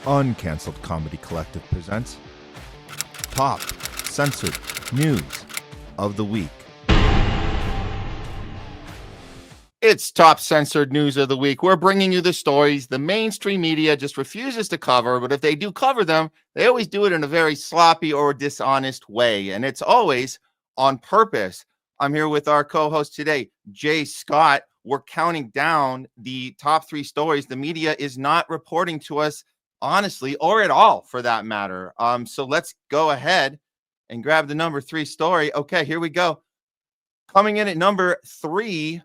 Uncanceled Comedy Collective presents Top Censored News of the Week. It's Top Censored News of the Week. We're bringing you the stories the mainstream media just refuses to cover, but if they do cover them, they always do it in a very sloppy or dishonest way, and it's always on purpose. I'm here with our co-host today, Jay Scott. We're counting down the top 3 stories the media is not reporting to us honestly, or at all for that matter. So let's go ahead and grab the number 3 story. Okay, here we go. Coming in at number 3,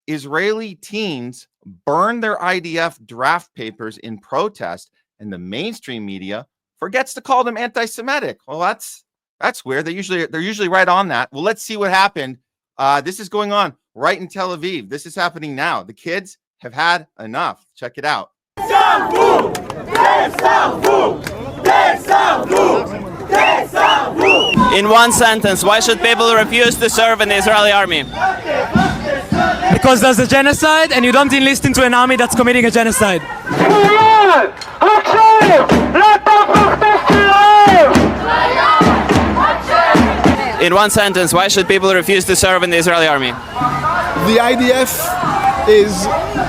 Israeli teens burn their IDF draft papers in protest, and the mainstream media forgets to call them anti-Semitic. Well, that's weird. They're usually right on that. Well, let's see what happened. This is going on right in Tel Aviv. This is happening now. The kids have had enough. Check it out. In one sentence, why should people refuse to serve in the Israeli army? Because there's a genocide and you don't enlist into an army that's committing a genocide. In one sentence, why should people refuse to serve in the Israeli army? The IDF is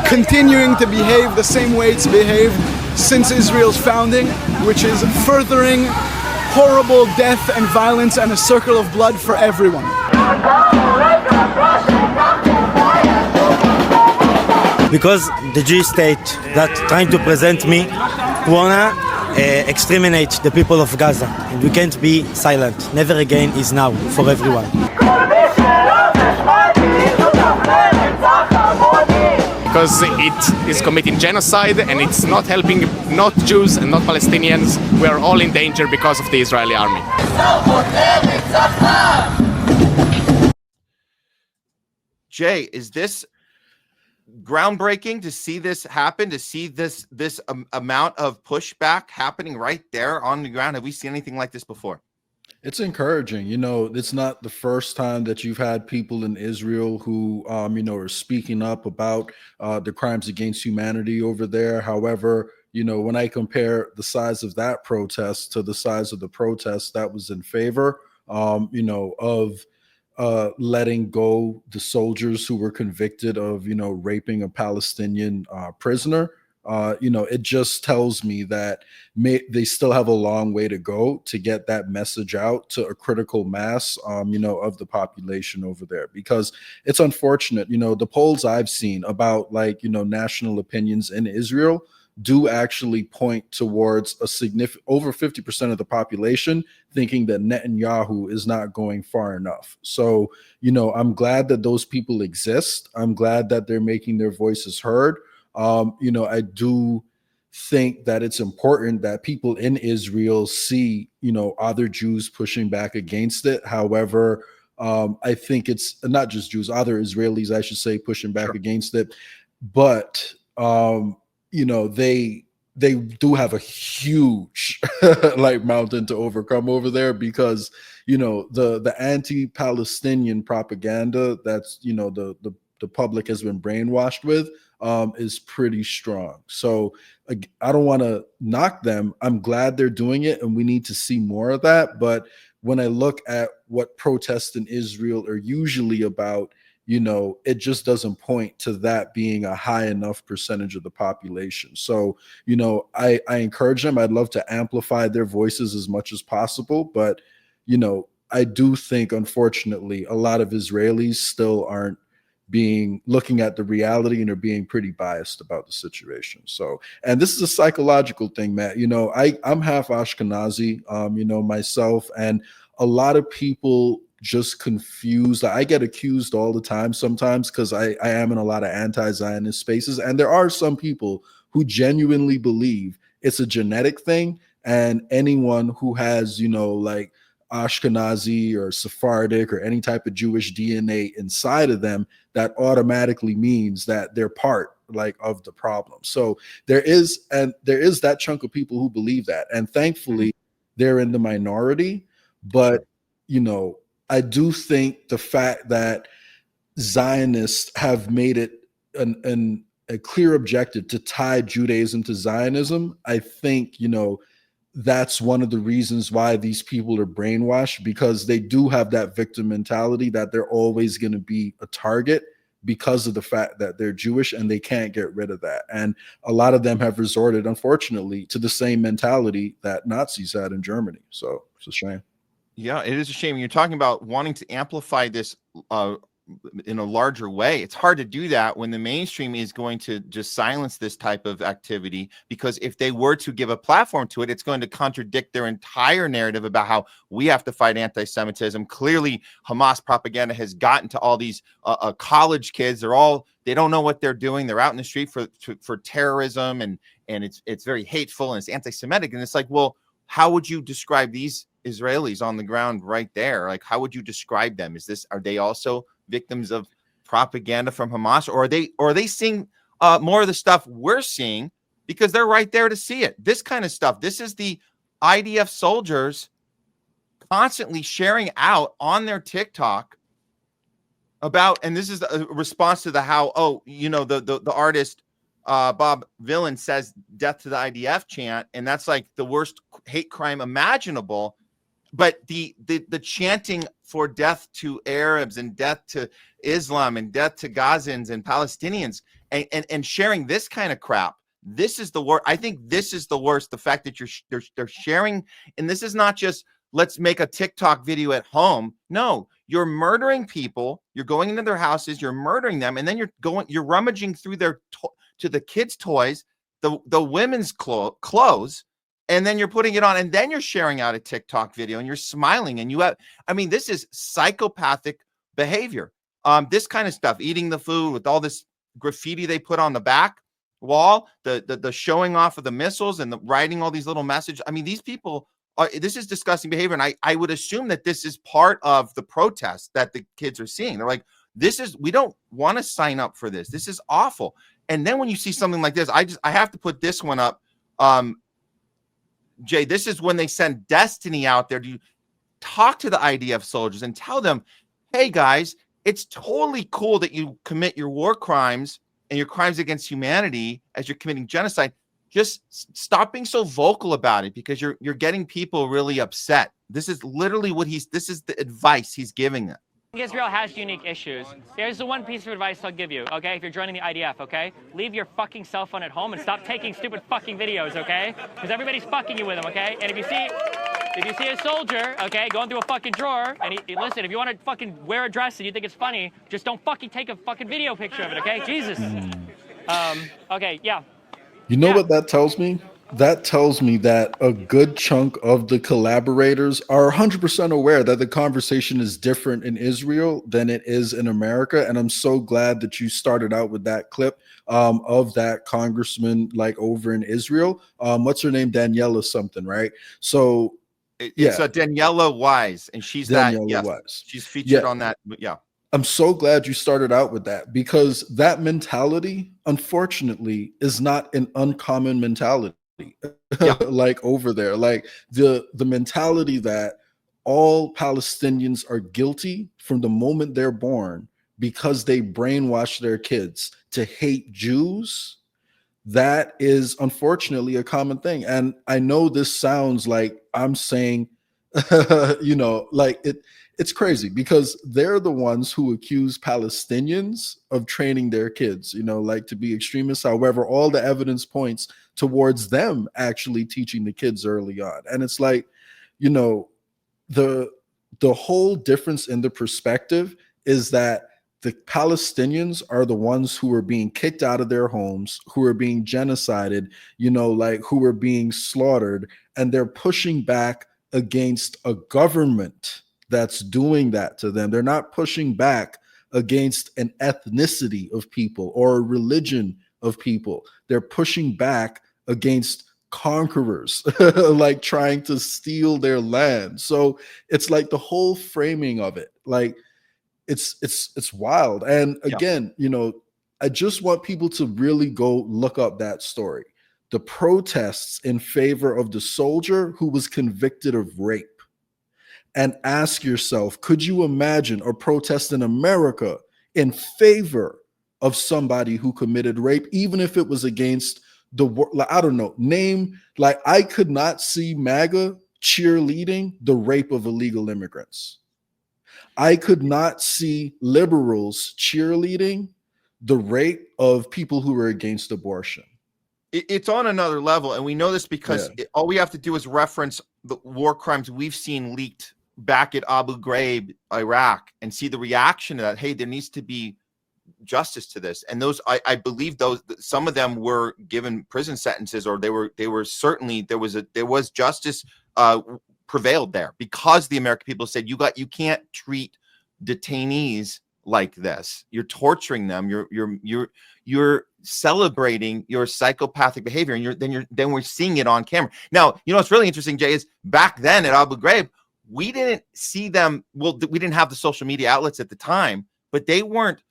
continuing to behave the same way it's behaved since Israel's founding, which is furthering horrible death and violence and a circle of blood for everyone. Because the Jewish state that trying to present me wanna exterminate the people of Gaza. And we can't be silent. Never again is now for everyone. Because it is committing genocide and it's not helping not Jews and not Palestinians. We are all in danger because of the Israeli army. Jay, is this groundbreaking to see this happen, to see this amount of pushback happening right there on the ground? Have we seen anything like this before? It's encouraging. You know, it's not the first time that you've had people in Israel who, are speaking up about the crimes against humanity over there. However, when I compare the size of that protest to the size of the protest that was in favor, of letting go the soldiers who were convicted of, raping a Palestinian prisoner, it just tells me that they still have a long way to go to get that message out to a critical mass, of the population over there, because it's unfortunate. The polls I've seen about national opinions in Israel do actually point towards a significant over 50% of the population thinking that Netanyahu is not going far enough. So, I'm glad that those people exist. I'm glad that they're making their voices heard. I do think that it's important that people in Israel see, other Jews pushing back against it. However, I think it's not just Jews, other Israelis, I should say, pushing back against it. But, they do have a huge mountain to overcome over there, because, the anti-Palestinian propaganda that's, the public has been brainwashed with, is pretty strong. So I don't want to knock them. I'm glad they're doing it, and we need to see more of that. But when I look at what protests in Israel are usually about, it just doesn't point to that being a high enough percentage of the population. So, I encourage them. I'd love to amplify their voices as much as possible. But, I do think, unfortunately, a lot of Israelis still aren't looking at the reality and are being pretty biased about the situation. So, and this is a psychological thing, Matt. I'm half Ashkenazi, myself, and a lot of people just confused. I get accused all the time sometimes because I am in a lot of anti-Zionist spaces, and there are some people who genuinely believe it's a genetic thing, and anyone who has Ashkenazi or Sephardic or any type of Jewish DNA inside of them, that automatically means that they're part of the problem. So there is that chunk of people who believe that, and thankfully they're in the minority. But I do think the fact that Zionists have made it an a clear objective to tie Judaism to Zionism, I think, that's one of the reasons why these people are brainwashed, because they do have that victim mentality that they're always going to be a target because of the fact that they're Jewish, and they can't get rid of that. And a lot of them have resorted, unfortunately, to the same mentality that Nazis had in Germany. So it's a shame. Yeah, it is a shame. You're talking about wanting to amplify this in a larger way. It's hard to do that when the mainstream is going to just silence this type of activity, because if they were to give a platform to it, it's going to contradict their entire narrative about how we have to fight anti-Semitism. Clearly, Hamas propaganda has gotten to all these college kids. They don't know what they're doing. They're out in the street for terrorism, and it's very hateful and it's anti-Semitic. And it's like, well, how would you describe these Israelis on the ground right there? Like, how would you describe them? Are they also victims of propaganda from Hamas, or are they seeing more of the stuff we're seeing, because they're right there to see it? This kind of stuff. This is the IDF soldiers constantly sharing out on their TikTok about, and this is a response to the artist Bob Villain says "death to the IDF" chant, and that's like the worst hate crime imaginable. But the chanting for death to Arabs and death to Islam and death to Gazans and Palestinians, and sharing this kind of crap, this is the worst. I think this is the worst. The fact that they're sharing, and this is not just let's make a TikTok video at home. No, you're murdering people. You're going into their houses. You're murdering them, and then you're rummaging through to the kids' toys, the women's clothes. And then you're putting it on, and then you're sharing out a TikTok video, and you're smiling, and this is psychopathic behavior. This kind of stuff, eating the food with all this graffiti they put on the back wall, the showing off of the missiles and the writing all these little messages. I mean, these people this is disgusting behavior. And I would assume that this is part of the protest that the kids are seeing. They're like, we don't want to sign up for this. This is awful. And then when you see something like this, I have to put this one up. Jay, this is when they send Destiny out there to talk to the IDF soldiers and tell them, hey guys, it's totally cool that you commit your war crimes and your crimes against humanity as you're committing genocide. Just stop being so vocal about it, because you're getting people really upset. This is literally this is the advice he's giving them. Israel has unique issues. Here's the one piece of advice I'll give you, okay? If you're joining the IDF, okay? Leave your fucking cell phone at home and stop taking stupid fucking videos, okay? Because everybody's fucking you with them, okay? And if you see a soldier, okay, going through a fucking drawer, and listen, if you want to fucking wear a dress and you think it's funny, just don't fucking take a fucking video picture of it, okay? Jesus. Okay, yeah. You know what that tells me? That tells me that a good chunk of the collaborators are 100% aware that the conversation is different in Israel than it is in America. And I'm so glad that you started out with that clip of that congressman, like over in Israel. What's her name? Daniela something, right? So it's Daniela Wise, and she's Wise. She's featured on that. Yeah. I'm so glad you started out with that, because that mentality, unfortunately, is not an uncommon mentality. Like over there, like the mentality that all Palestinians are guilty from the moment they're born because they brainwash their kids to hate Jews. That is unfortunately a common thing. And I know this sounds like I'm saying, it's crazy, because they're the ones who accuse Palestinians of training their kids, like to be extremists. However, all the evidence points towards them actually teaching the kids early on. And it's like, the whole difference in the perspective is that the Palestinians are the ones who are being kicked out of their homes, who are being genocided, who are being slaughtered, and they're pushing back against a government that's doing that to them. They're not pushing back against an ethnicity of people or a religion of people. They're pushing back against conquerors, like trying to steal their land. So it's like the whole framing of it, like it's wild. And again, I just want people to really go look up that story. The protests in favor of the soldier who was convicted of rape. And ask yourself, could you imagine a protest in America in favor of somebody who committed rape, even if it was against the world. Like, I don't know, I could not see MAGA cheerleading the rape of illegal immigrants. I could not see liberals cheerleading the rape of people who were against abortion. It's on another level, and we know this because all we have to do is reference the war crimes we've seen leaked back at Abu Ghraib, Iraq, and see the reaction to that. Hey, there needs to be justice to this. And those, I believe those, some of them were given prison sentences, or they were certainly, there was justice prevailed there, because the American people said, you can't treat detainees like this. You're torturing them. You're celebrating your psychopathic behavior, and then we're seeing it on camera. Now, what's really interesting, Jay, is back then at Abu Ghraib, we didn't see them. Well, we didn't have the social media outlets at the time, but they weren't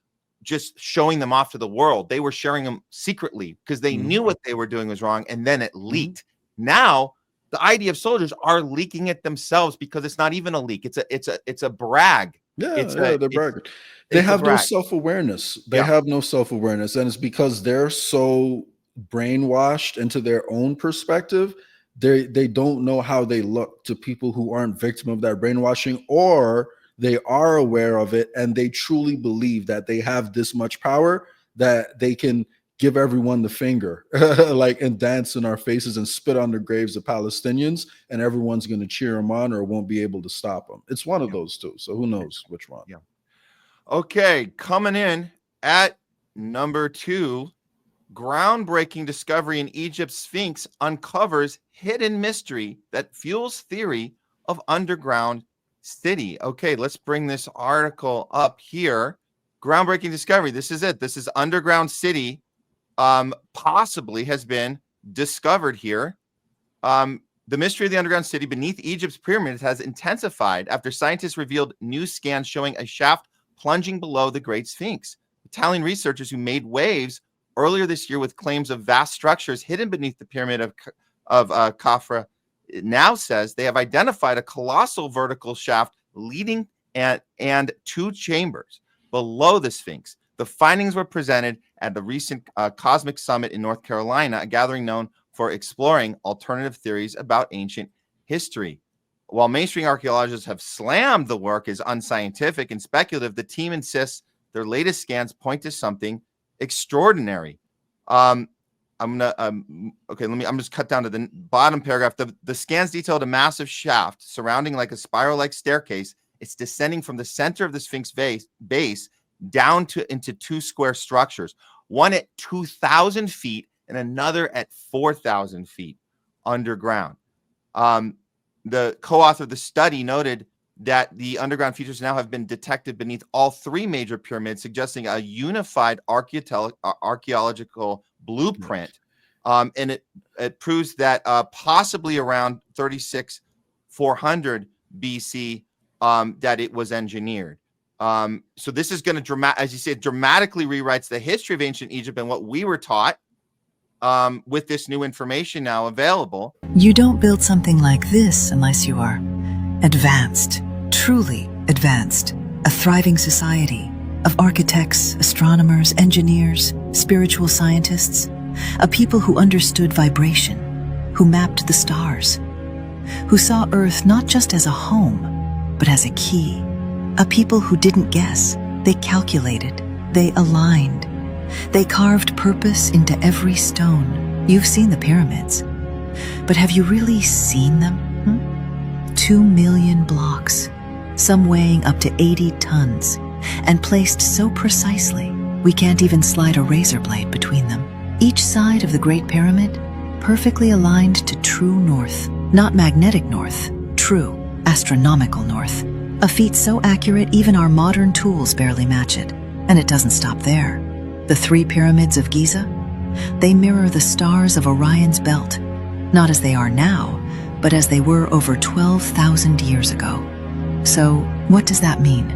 just showing them off to the world. They were sharing them secretly because they knew what they were doing was wrong, and then it leaked. Now the IDF soldiers are leaking it themselves because it's not even a leak. It's a brag. They're bragging. They have no self-awareness. They have no self-awareness, and it's because they're so brainwashed into their own perspective. They don't know how they look to people who aren't victim of that brainwashing, or they are aware of it and they truly believe that they have this much power that they can give everyone the finger, and dance in our faces and spit on the graves of Palestinians, and everyone's going to cheer them on or won't be able to stop them. It's one of those two. So who knows which one? Yeah. Okay. Coming in at number 2, groundbreaking discovery in Egypt's Sphinx uncovers hidden mystery that fuels theory of underground city. Okay, let's bring this article up here. Groundbreaking discovery. This is it. This is underground city. Possibly has been discovered here. The mystery of the underground city beneath Egypt's pyramids has intensified after scientists revealed new scans showing a shaft plunging below the Great Sphinx. Italian researchers who made waves earlier this year with claims of vast structures hidden beneath the pyramid of Khafra now says they have identified a colossal vertical shaft leading and 2 chambers below the Sphinx. The findings were presented at the recent Cosmic Summit in North Carolina, a gathering known for exploring alternative theories about ancient history. While mainstream archaeologists have slammed the work as unscientific and speculative, the team insists their latest scans point to something extraordinary. I'm just cut down to the bottom paragraph. The scans detailed a massive shaft surrounding like a spiral-like staircase. It's descending from the center of the Sphinx base down into 2 square structures, one at 2,000 feet and another at 4,000 feet underground. The co-author of the study noted that the underground features now have been detected beneath all 3 major pyramids, suggesting a unified archaeological blueprint. And it proves that possibly around 400 BC that it was engineered. So this is going to as you said, dramatically rewrites the history of ancient Egypt and what we were taught with this new information now available. You don't build something like this unless you are advanced, truly advanced, a thriving society of architects, astronomers, engineers, spiritual scientists, a people who understood vibration, who mapped the stars, who saw Earth not just as a home, but as a key, a people who didn't guess, they calculated, they aligned, they carved purpose into every stone. You've seen the pyramids, but have you really seen them? 2 million blocks, some weighing up to 80 tons, and placed so precisely we can't even slide a razor blade between them. Each side of the Great Pyramid perfectly aligned to true north, not magnetic north, true astronomical north. A feat so accurate even our modern tools barely match it. And it doesn't stop there. The 3 pyramids of Giza, they mirror the stars of Orion's belt, not as they are now, but as they were over 12,000 years ago. So, what does that mean?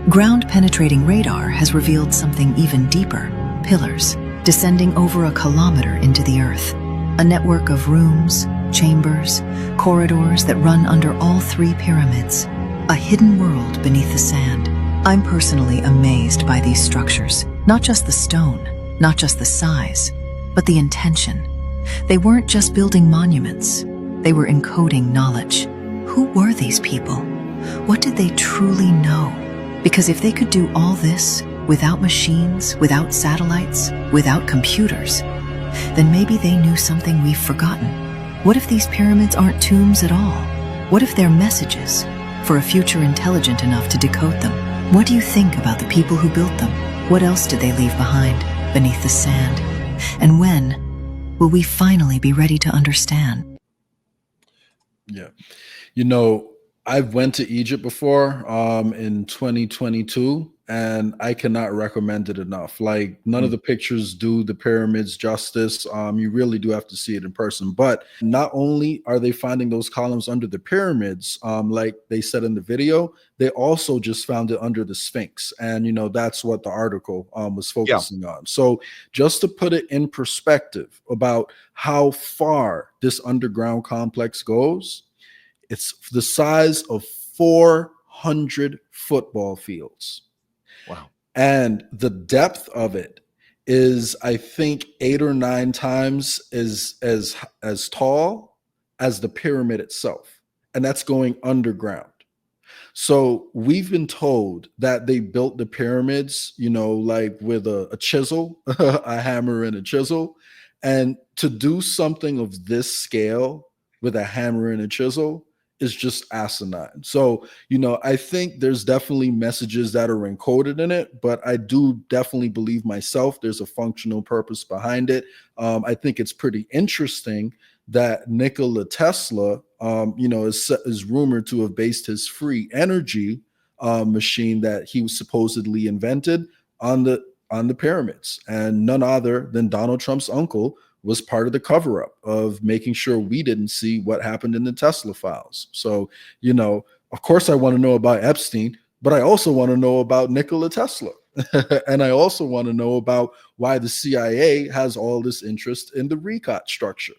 Ground-penetrating radar has revealed something even deeper. Pillars, descending over a kilometer into the earth. A network of rooms, chambers, corridors that run under all 3 pyramids. A hidden world beneath the sand. I'm personally amazed by these structures. Not just the stone, not just the size, but the intention. They weren't just building monuments, they were encoding knowledge. Who were these people? What did they truly know? Because if they could do all this without machines, without satellites, without computers, then maybe they knew something we've forgotten. What if these pyramids aren't tombs at all? What if they're messages for a future intelligent enough to decode them? What do you think about the people who built them? What else did they leave behind beneath the sand? And when will we finally be ready to understand? Yeah. You know, I've went to Egypt before in 2022, and I cannot recommend it enough. Like, none of the pictures do the pyramids justice. You really do have to see it in person. But not only are they finding those columns under the pyramids, like they said in the video, they also just found it under the Sphinx. And, you know, that's what the article was focusing on. So just to put it in perspective about how far this underground complex goes, it's the size of 400 football fields. Wow. And the depth of it is, I think, 8 or 9 times as tall as the pyramid itself. And that's going underground. So we've been told that they built the pyramids, you know, like with a chisel, a hammer and a chisel. And to do something of this scale with a hammer and a chisel is just asinine. So, you know, I think there's definitely messages that are encoded in it, but I do definitely believe myself there's a functional purpose behind it. I think it's pretty interesting that Nikola Tesla, you know, is rumored to have based his free energy machine that he supposedly invented on the pyramids, and none other than Donald Trump's uncle was part of the cover-up of making sure we didn't see what happened in the Tesla files. So, you know, of course I want to know about Epstein, but I also want to know about Nikola Tesla. And I also want to know about why the CIA has all this interest in the RECOT structure.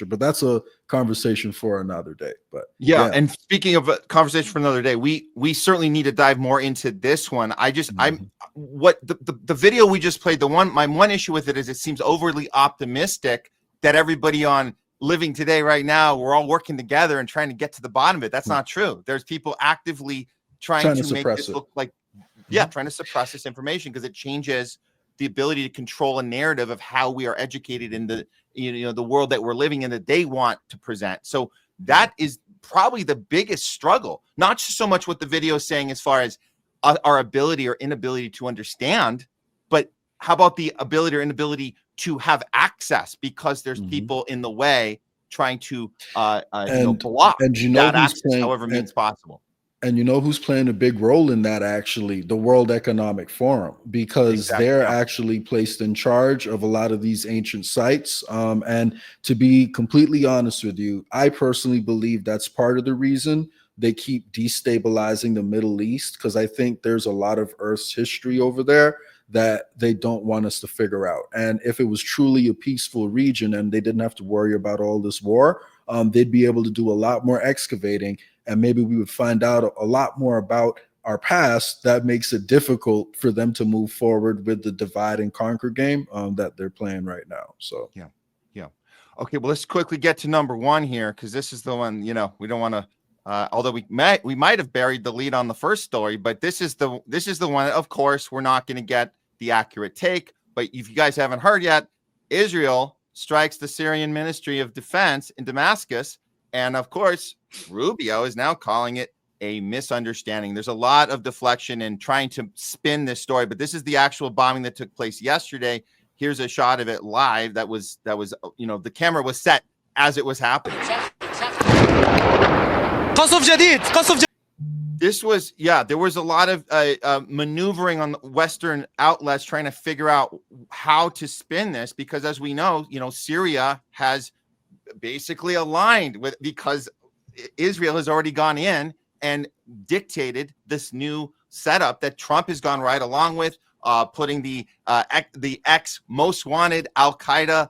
But that's a conversation for another day. But yeah. And speaking of a conversation for another day, we certainly need to dive more into this one. I'm what the video we just played, my one issue with it is it seems overly optimistic that everybody on Living Today right now, we're all working together and trying to get to the bottom of it. That's not true. There's people actively trying to make this look like, trying to suppress this information because it changes the ability to control a narrative of how we are educated in the, you know, the world that we're living in that they want to present. So that is probably the biggest struggle, not just so much what the video is saying as far as our ability or inability to understand, but how about the ability or inability to have access because there's people in the way trying to block that access however means possible. And you know who's playing a big role in that, actually? The World Economic Forum, because they're actually placed in charge of a lot of these ancient sites. And to be completely honest with you, I personally believe that's part of the reason they keep destabilizing the Middle East, because I think there's a lot of Earth's history over there that they don't want us to figure out. And if it was truly a peaceful region and they didn't have to worry about all this war, they'd be able to do a lot more excavating, and maybe we would find out a lot more about our past that makes it difficult for them to move forward with the divide and conquer game that they're playing right now. So yeah. Okay, well, let's quickly get to number one here, because this is the one, you know, we don't want to although we might have buried the lead on the first story, but this is the one. Of course, we're not going to get the accurate take, but if you guys haven't heard yet, Israel strikes the Syrian Ministry of Defense in Damascus, and of course, Rubio is now calling it a misunderstanding. There's a lot of deflection and trying to spin this story, but this is the actual bombing that took place yesterday. Here's a shot of it live. That was you know, the camera was set as it was happening. This was, there was a lot of maneuvering on Western outlets trying to figure out how to spin this, because as we know, you know, Syria has basically aligned with, because Israel has already gone in and dictated this new setup that Trump has gone right along with, putting the ex most wanted Al-Qaeda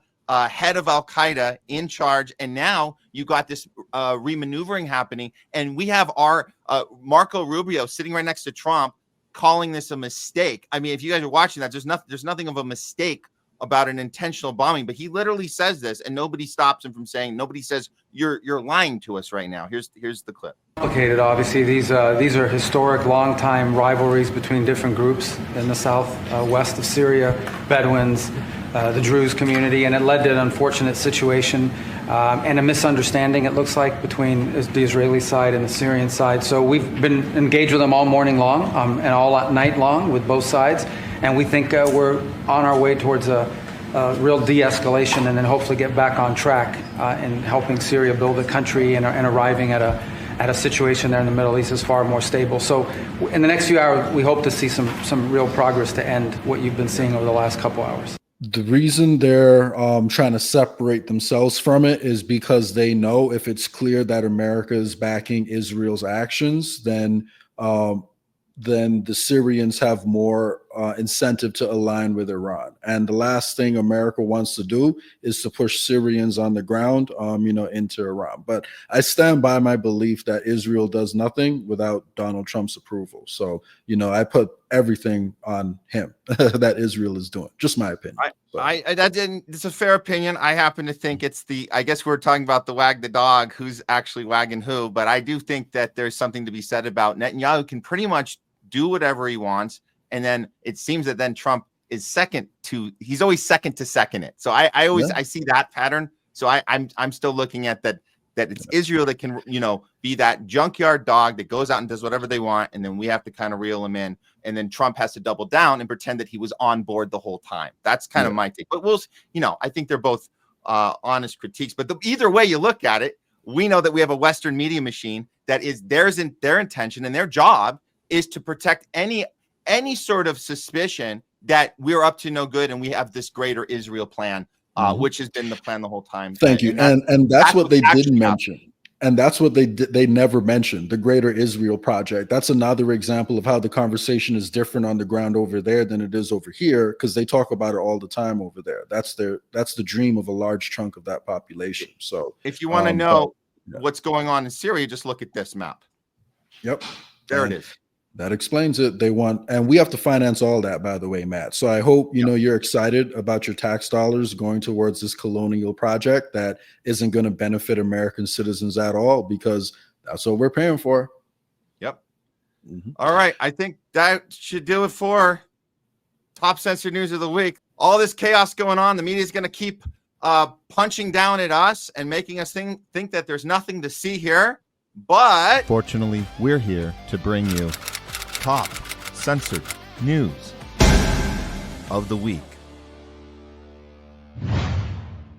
head of Al-Qaeda in charge. And now you got this remaneuvering happening. And we have our Marco Rubio sitting right next to Trump, calling this a mistake. I mean, if you guys are watching that, there's nothing of a mistake about an intentional bombing, but he literally says this, and nobody stops him from saying. Nobody says you're lying to us right now. Here's the clip. Complicated, obviously. These are historic, long-time rivalries between different groups in the southwest of Syria, Bedouins, the Druze community, and it led to an unfortunate situation and a misunderstanding, it looks like, between the Israeli side and the Syrian side. So we've been engaged with them all morning long and all night long with both sides, and we think we're on our way towards a real de-escalation and then hopefully get back on track in helping Syria build a country and arriving at a situation there in the Middle East is far more stable. So in the next few hours, we hope to see some real progress to end what you've been seeing over the last couple hours. The reason they're trying to separate themselves from it is because they know if it's clear that America is backing Israel's actions, then the Syrians have more incentive to align with Iran. And the last thing America wants to do is to push Syrians on the ground, into Iran. But I stand by my belief that Israel does nothing without Donald Trump's approval. So, I put everything on him that Israel is doing. Just my opinion. It's a fair opinion. I happen to think I guess we're talking about the wag the dog, who's actually wagging who, but I do think that there's something to be said about Netanyahu can pretty much do whatever he wants. And then it seems that then Trump is he's always second to second it. So I see that pattern. So I'm still looking at that it's Israel that can, be that junkyard dog that goes out and does whatever they want. And then we have to kind of reel him in. And then Trump has to double down and pretend that he was on board the whole time. That's kind of my take. But I think they're both honest critiques. But either way you look at it, we know that we have a Western media machine that is their intention and their job is to protect any sort of suspicion that we're up to no good and we have this greater Israel plan, which has been the plan the whole time. Thank you. And that's what they didn't mention. And that's what they never mentioned, the Greater Israel Project. That's another example of how the conversation is different on the ground over there than it is over here, because they talk about it all the time over there. That's the dream of a large chunk of that population. So if you want to know what's going on in Syria, just look at this map. Yep. There it is. That explains it. And we have to finance all that, by the way, Matt. So I hope, you're excited about your tax dollars going towards this colonial project that isn't going to benefit American citizens at all, because that's what we're paying for. Yep. All right. I think that should do it for Top Censored News of the Week. All this chaos going on, the media is going to keep punching down at us and making us think that there's nothing to see here. But fortunately, we're here to bring you Top Censored News of the Week.